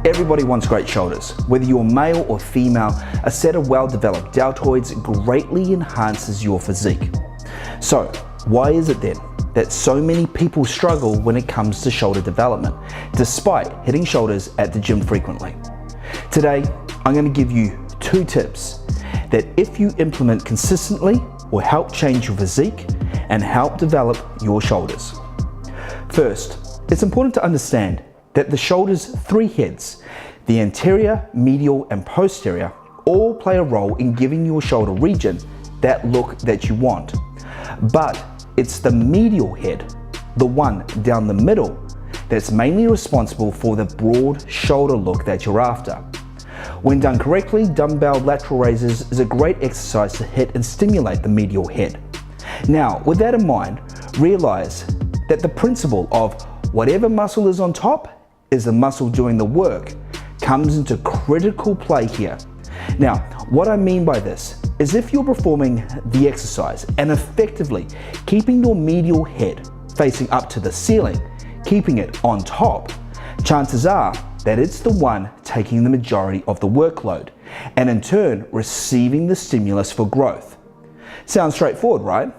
Everybody wants great shoulders. Whether you're male or female, a set of well-developed deltoids greatly enhances your physique. So, why is it then that so many people struggle when it comes to shoulder development, despite hitting shoulders at the gym frequently? Today, I'm going to give you 2 tips that if you implement consistently will help change your physique and help develop your shoulders. First, it's important to understand that the shoulder's 3 heads, the anterior, medial, and posterior, all play a role in giving your shoulder region that look that you want. But it's the medial head, the one down the middle, that's mainly responsible for the broad shoulder look that you're after. When done correctly, dumbbell lateral raises is a great exercise to hit and stimulate the medial head. Now, with that in mind, realize that the principle of whatever muscle is on top is the muscle doing the work comes into critical play here. Now, what I mean by this is if you're performing the exercise and effectively keeping your medial head facing up to the ceiling, keeping it on top, chances are that it's the one taking the majority of the workload and in turn receiving the stimulus for growth. Sounds straightforward, right?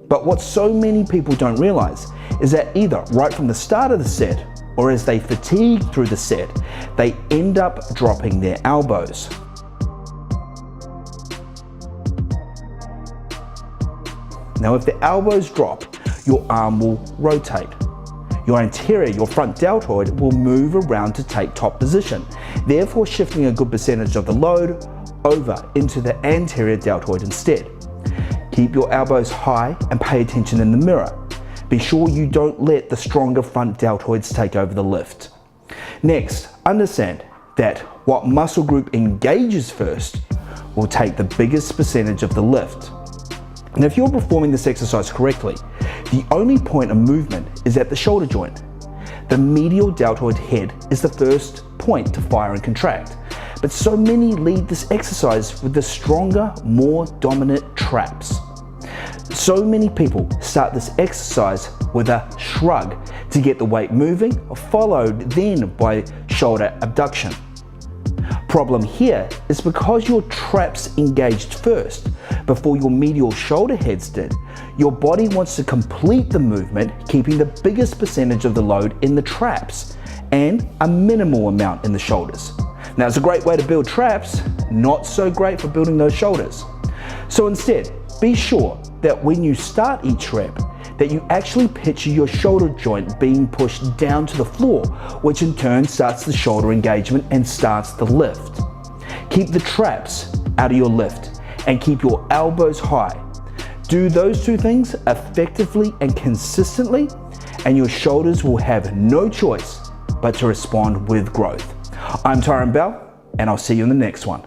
But what so many people don't realize is that either right from the start of the set or as they fatigue through the set, they end up dropping their elbows. Now, if the elbows drop, your arm will rotate. Your anterior, your front deltoid, will move around to take top position, therefore shifting a good percentage of the load over into the anterior deltoid instead. Keep your elbows high and pay attention in the mirror. Be sure you don't let the stronger front deltoids take over the lift. Next, understand that what muscle group engages first will take the biggest percentage of the lift. And if you're performing this exercise correctly, the only point of movement is at the shoulder joint. The medial deltoid head is the first point to fire and contract, but so many lead this exercise with the stronger, more dominant traps. So many people start this exercise with a shrug to get the weight moving, followed then by shoulder abduction. Problem here is because your traps engaged first, before your medial shoulder heads did, your body wants to complete the movement, keeping the biggest percentage of the load in the traps and a minimal amount in the shoulders. Now, it's a great way to build traps, not so great for building those shoulders. So instead, be sure that when you start each rep, that you actually picture your shoulder joint being pushed down to the floor, which in turn starts the shoulder engagement and starts the lift. Keep the traps out of your lift and keep your elbows high. Do those 2 things effectively and consistently, and your shoulders will have no choice but to respond with growth. I'm Tyrone, and I'll see you in the next one.